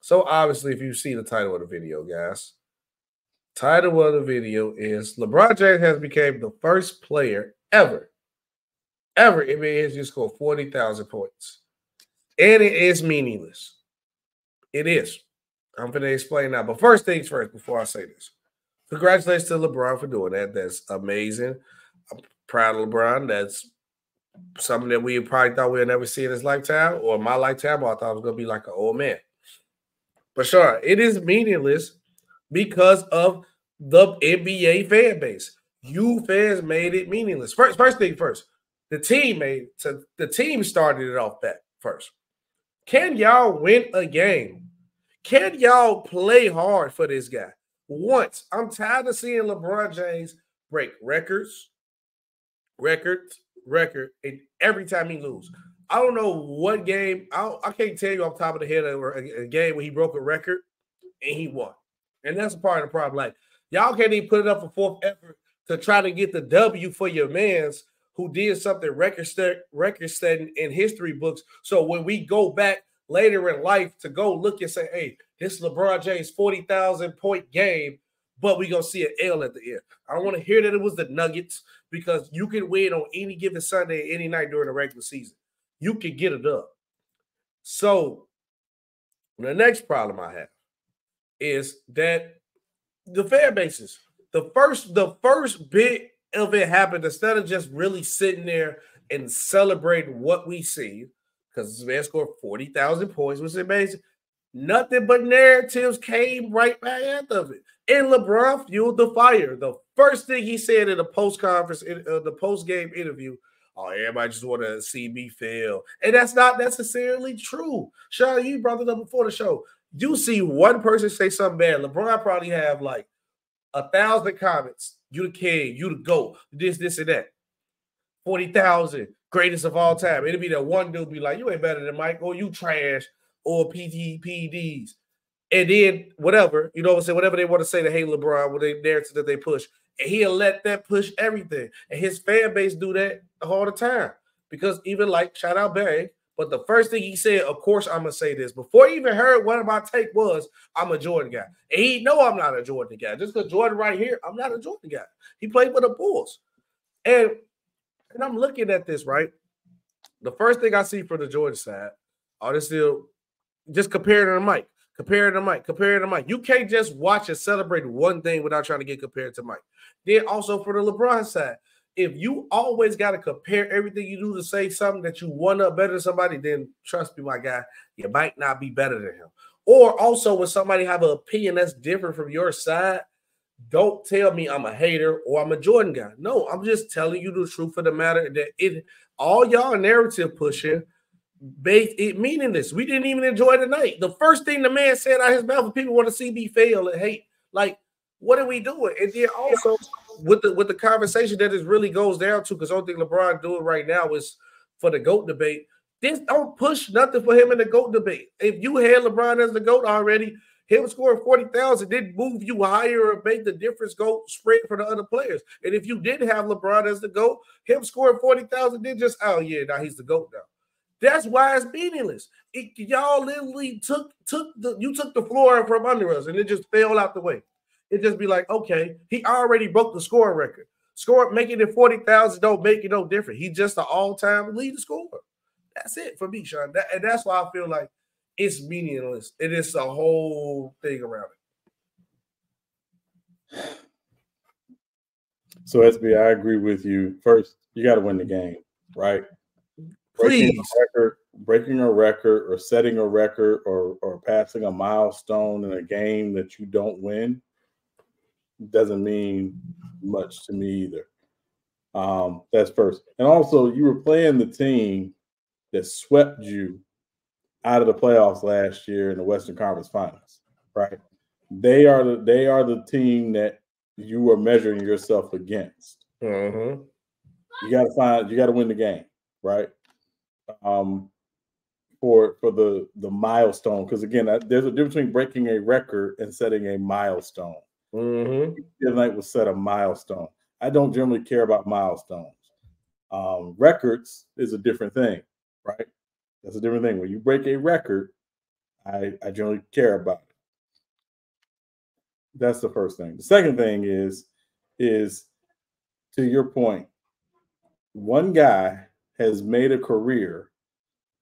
So obviously, if you see the title of the video, guys, title of the video is LeBron James has become the first player ever in NBA history to score 40,000 points. And it is meaningless. It is. I'm going to explain now. But first things first, before I say this. Congratulations to LeBron for doing that. That's amazing. I'm proud of LeBron. That's something that we probably thought we'd never see in his lifetime, or my lifetime. I thought it was going to be like an old man. But sure, it is meaningless because of the NBA fan base. You fans made it meaningless. First thing first, the team started it off that first. Can y'all win a game? Can y'all play hard for this guy? Once. I'm tired of seeing LeBron James break records, and every time he loses. I don't know what game. I can't tell you off the top of the head a game where he broke a record and he won. And that's a part of the problem. Like, y'all can't even put it up for fourth effort to try to get the W for your mans who did something record-setting in history books. So when we go back later in life to go look and say, hey, this is LeBron James 40,000-point game, but we're going to see an L at the end. I don't want to hear that it was the Nuggets, because you can win on any given Sunday, any night during the regular season. You can get it up. So the next problem I have is that the fan bases, the first bit of it happened, instead of just really sitting there and celebrating what we see, because this man scored 40,000 points, which is amazing. Nothing but narratives came right back after of it. And LeBron fueled the fire. The first thing he said in the the post-game interview, oh, everybody just want to see me fail. And that's not necessarily true. Sean, you brought it up before the show. You see one person say something bad, LeBron probably have like 1,000 comments. You the king, you the GOAT, this, and that. 40,000, greatest of all time. It'll be that one dude be like, you ain't better than Mike, or you trash, or PTPDs. And then whatever, you know what I'm saying, whatever they want to say to hate LeBron, with the narrative that they push, and he'll let that push everything. And his fan base do that all the time. Because even like, shout out Barry, but the first thing he said, of course I'm going to say this, before he even heard what my take was, I'm a Jordan guy. And he know I'm not a Jordan guy. Just because Jordan right here, I'm not a Jordan guy. He played for the Bulls. And I'm looking at this, right? The first thing I see from the Jordan side, this still just comparing to Mike. You can't just watch and celebrate one thing without trying to get compared to Mike. Then also for the LeBron side, if you always got to compare everything you do to say something that you one up better than somebody, then trust me, my guy, you might not be better than him. Or also when somebody have an opinion that's different from your side, don't tell me I'm a hater or I'm a Jordan guy. No, I'm just telling you the truth of the matter, that all y'all narrative pushing, it meaningless. We didn't even enjoy the night. The first thing the man said out his mouth, people want to see me fail and hate. Like, what are we doing? And then also with the conversation that it really goes down to, because I don't think LeBron doing right now is for the GOAT debate. This don't push nothing for him in the GOAT debate. If you had LeBron as the GOAT already, him scoring 40,000 didn't move you higher or make the difference go spread for the other players. And if you didn't have LeBron as the GOAT, him scoring 40,000 didn't just, oh yeah, now he's the GOAT now. That's why it's meaningless. Y'all literally took the floor from under us, and it just fell out the way. It just be like, okay, he already broke the scoring record. Making it 40,000 don't make it no different. He's just an all-time leading scorer. That's it for me, Sean. And that's why I feel like it's meaningless. It is a whole thing around it. So, SB, I agree with you. First, you got to win the game, right? Please. Breaking a record or setting a record or passing a milestone in a game that you don't win doesn't mean much to me either. That's first. And also, you were playing the team that swept you out of the playoffs last year in the Western Conference Finals, right? They are the team that you were measuring yourself against. Mm-hmm. You got to win the game, right? For the milestone, because again, there's a difference between breaking a record and setting a milestone. Mm-hmm. Tonight was set a milestone. I don't generally care about milestones. Records is a different thing, right? That's a different thing. When you break a record, I generally care about it. That's the first thing. The second thing is to your point, one guy has made a career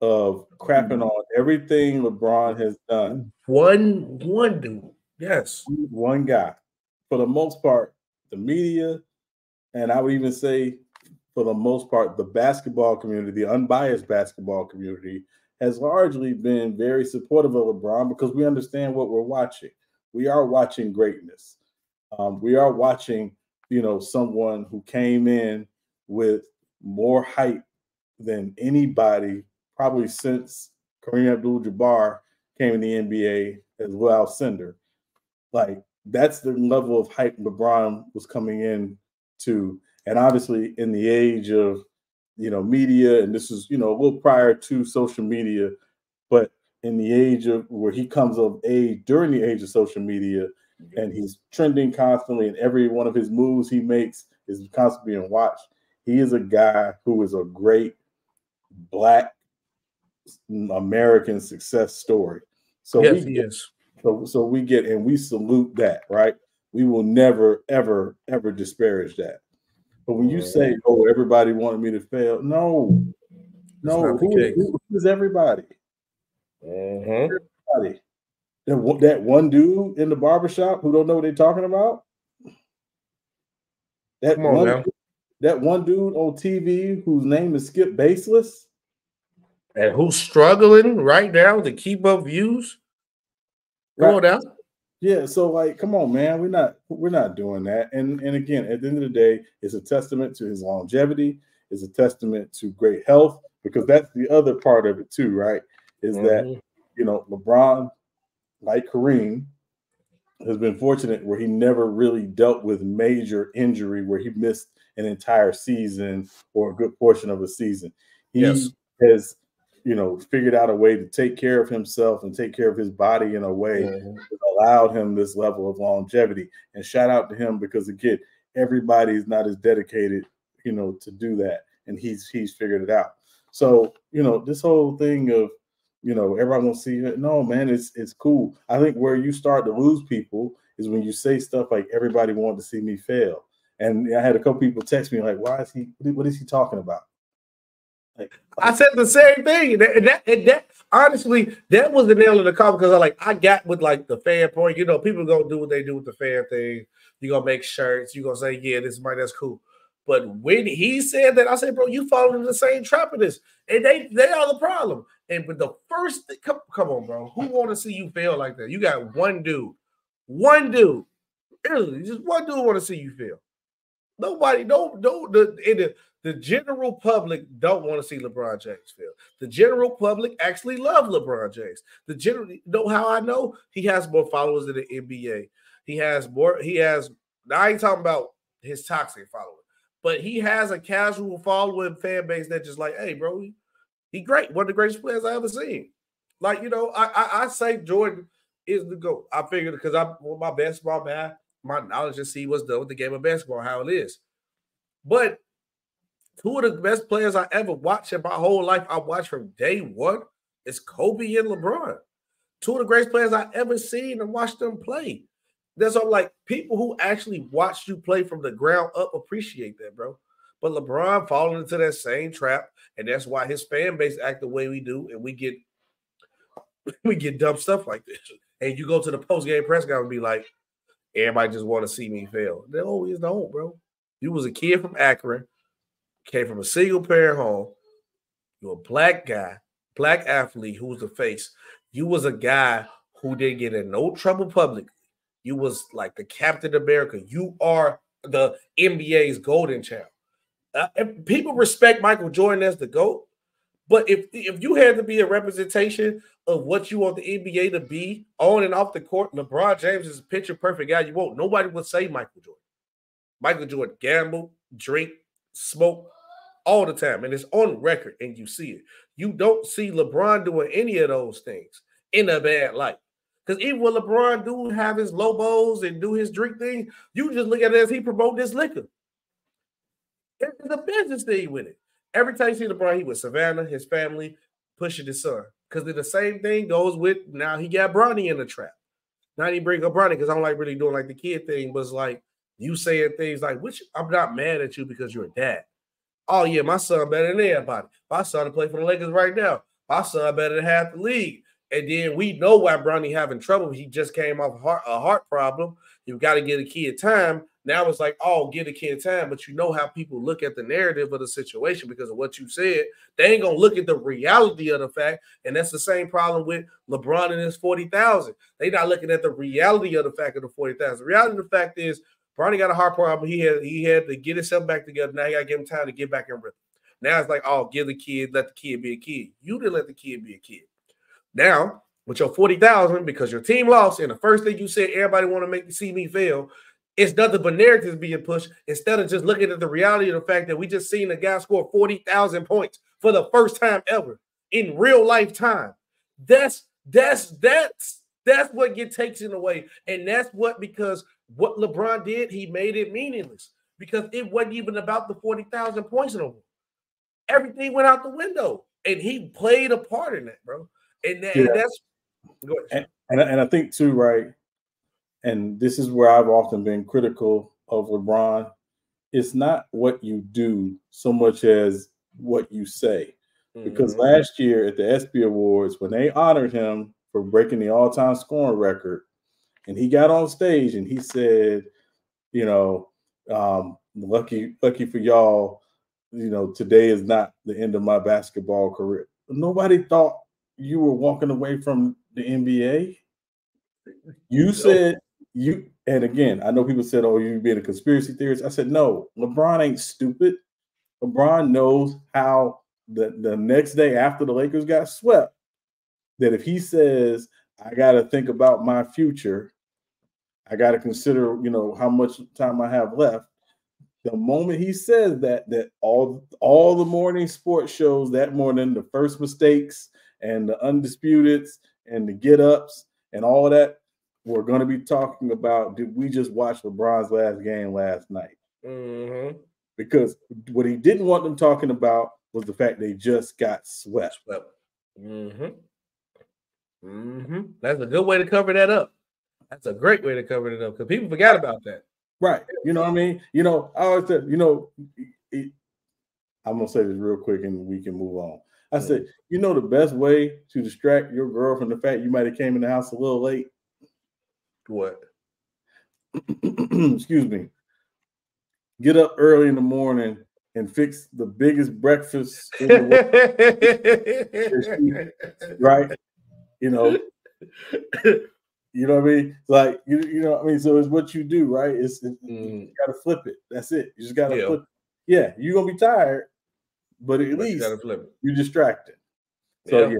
of crapping on everything LeBron has done. One dude. Yes. One guy. For the most part, the media, and I would even say for the most part, the basketball community, the unbiased basketball community, has largely been very supportive of LeBron because we understand what we're watching. We are watching greatness. We are watching, someone who came in with more hype than anybody probably since Kareem Abdul-Jabbar came in the NBA as well, Cinder. Like, that's the level of hype LeBron was coming in to. And obviously in the age of, media, and this is, a little prior to social media, but in the age of where he comes of age, during the age of social media, and he's trending constantly, and every one of his moves he makes is constantly being watched. He is a guy who is a great Black American success story. So yes, he is. So we get, and we salute that, right? We will never, ever, ever disparage that. But when you say, "Oh, everybody wanted me to fail," no. Who is everybody? Everybody. That one dude in the barbershop who don't know what they're talking about. That one dude on TV whose name is Skip Baseless, and who's struggling right now to keep up views. Come on now. Yeah, so like, come on, man. We're not doing that. And again, at the end of the day, it's a testament to his longevity. It's a testament to great health, because that's the other part of it too, right? Is that LeBron, like Kareem, has been fortunate where he never really dealt with major injury where he missed an entire season or a good portion of a season. He has, figured out a way to take care of himself and take care of his body in a way that allowed him this level of longevity. And shout out to him, because again, everybody's not as dedicated, to do that. And he's figured it out. So, this whole thing of, everyone will see it. No, man, it's cool. I think where you start to lose people is when you say stuff like, everybody wanted to see me fail. And I had a couple people text me like, what is he talking about? I said the same thing. And that honestly, that was the nail in the coffin, because I got with like the fan point. People gonna do what they do with the fan thing. You're gonna make shirts, you're gonna say, yeah, that's cool. But when he said that, I said, bro, you fall into the same trap of this. And they are the problem. And but the first thing, come on, bro. Who want to see you fail like that? You got one dude. Really, just one dude want to see you fail. Nobody, the general public don't want to see LeBron James fail. The general public actually love LeBron James. How I know? He has more followers than the NBA. Now I ain't talking about his toxic followers, but he has a casual following fan base that just like, hey, bro, he great. One of the greatest players I ever seen. I say Jordan is the GOAT. I figured, because I'm my basketball man, my knowledge and see what's done with the game of basketball, how it is. But two of the best players I ever watched in my whole life, I watched from day one, is Kobe and LeBron. Two of the greatest players I ever seen and watched them play. That's all. Like, people who actually watch you play from the ground up appreciate that, bro. But LeBron falling into that same trap, and that's why his fan base act the way we do, and we get dumb stuff like this. And you go to the post-game press conference and be like, everybody just want to see me fail. They always don't, bro. You was a kid from Akron, came from a single-parent home. You're a black guy, black athlete who was the face. You was a guy who didn't get in no trouble publicly. You was like the Captain America. You are the NBA's golden child. People respect Michael Jordan as the GOAT, but if you had to be a representation of what you want the NBA to be on and off the court, LeBron James is a picture perfect guy you want. Nobody would say Michael Jordan. Michael Jordan gamble, drink, smoke all the time, and it's on record, and you see it. You don't see LeBron doing any of those things in a bad light. Because even when LeBron do have his Lobos and do his drink thing, you just look at it as he promote this liquor. It's a business thing with it. Every time you see LeBron, he with Savannah, his family, pushing his son. Because the same thing goes with now he got Bronny in the trap. Now he bring up Bronny because I don't like really doing like the kid thing, but it's like you saying things like, which I'm not mad at you because you're a dad. Oh, yeah, my son better than everybody. My son to play for the Lakers right now. My son better than half the league. And then we know why Bronny having trouble. He just came off a heart problem. You've got to give a kid time. Now it's like, oh, give a kid time. But you know how people look at the narrative of the situation because of what you said. They ain't going to look at the reality of the fact. And that's the same problem with LeBron and his 40,000. They not looking at the reality of the fact of the 40,000. The reality of the fact is Bronny got a heart problem. He had to get himself back together. Now he got to give him time to get back in rhythm. Now it's like, oh, give the kid, let the kid be a kid. You didn't let the kid be a kid. Now, with your 40,000, because your team lost, and the first thing you said, everybody want to see me fail, it's nothing but narratives being pushed instead of just looking at the reality of the fact that we just seen a guy score 40,000 points for the first time ever in real life time. That's what takes it away. And that's because what LeBron did, he made it meaningless because it wasn't even about the 40,000 points no more. Everything went out the window, and he played a part in that, bro. And that's go ahead. And I think too, right? And this is where I've often been critical of LeBron. It's not what you do so much as what you say. Because last year at the ESPY Awards, when they honored him for breaking the all-time scoring record, and he got on stage and he said, you know, lucky for y'all, you know, today is not the end of my basketball career. But nobody thought you were walking away from the NBA. You said and again, I know people said, oh, you being a conspiracy theorist. I said, no, LeBron ain't stupid. LeBron knows how the next day after the Lakers got swept, that if he says, I got to think about my future, I got to consider, you know, how much time I have left. The moment he says that all the morning sports shows that morning, the first mistakes and the undisputeds and the get-ups and all of that, we're going to be talking about, did we just watch LeBron's last game last night? Because what he didn't want them talking about was the fact they just got swept. That's a good way to cover that up. That's a great way to cover it up because people forgot about that. Right. You know what I mean? You know, I always said, you know, I'm going to say this real quick and we can move on. I said, you know, the best way to distract your girl from the fact you might have came in the house a little late? What? Excuse me. Get up early in the morning and fix the biggest breakfast in the world. Right? You know. You know what I mean? Like you know what I mean? So it's what you do, right? You gotta flip it. That's it. You just gotta flip it. Yeah, you're gonna be tired, but at least you gotta flip it. You're distracted. So yeah.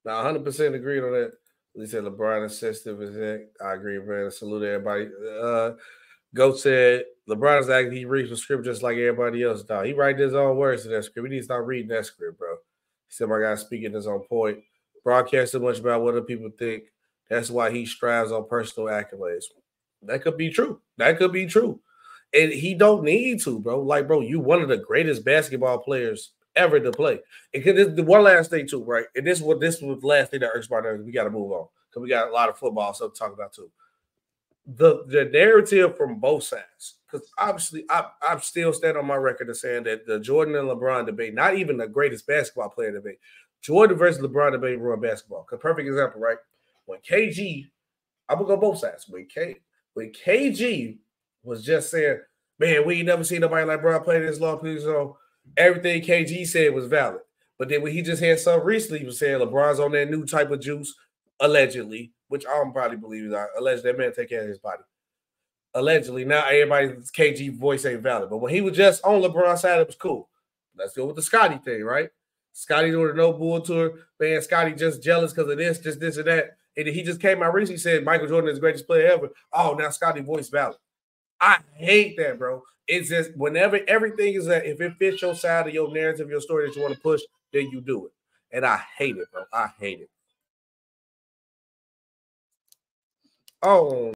Now 100% agreed on that. He said LeBron is sensitive as heck. I agree, man. Salute everybody. Goat said LeBron is acting, he reads the script just like everybody else does. He writes his own words to that script. He needs to start reading that script, bro. He said my guy speaking his own point. Broadcast so much about what other people think. That's why he strives on personal accolades. That could be true. That could be true. And he don't need to, bro. Like, bro, you one of the greatest basketball players ever to play. And this, the one last thing too, right? And this was the last thing that irks my nerves. We got to move on because we got a lot of football stuff to talk about too. The narrative from both sides, because obviously I'm still standing on my record of saying that the Jordan and LeBron debate, not even the greatest basketball player debate, Jordan versus LeBron debate ruined basketball. A perfect example, right? When KG, I'm gonna go both sides. When KG was just saying, man, we ain't never seen nobody like LeBron play this long. So everything KG said was valid. But then when he just had some recently, he was saying LeBron's on that new type of juice, allegedly, which I don't probably believe is alleged. That man take care of his body. Allegedly, now everybody's KG voice ain't valid. But when he was just on LeBron's side, it was cool. Let's go with the Scotty thing, right? Scotty doing the No Bull tour. Man, Scotty just jealous because of this, just this and that. And he just came out recently said Michael Jordan is the greatest player ever. Oh, now Scotty voice valid. I hate that, bro. It's just whenever everything is that if it fits your side of your narrative, your story that you want to push, then you do it. And I hate it, bro. I hate it. Oh.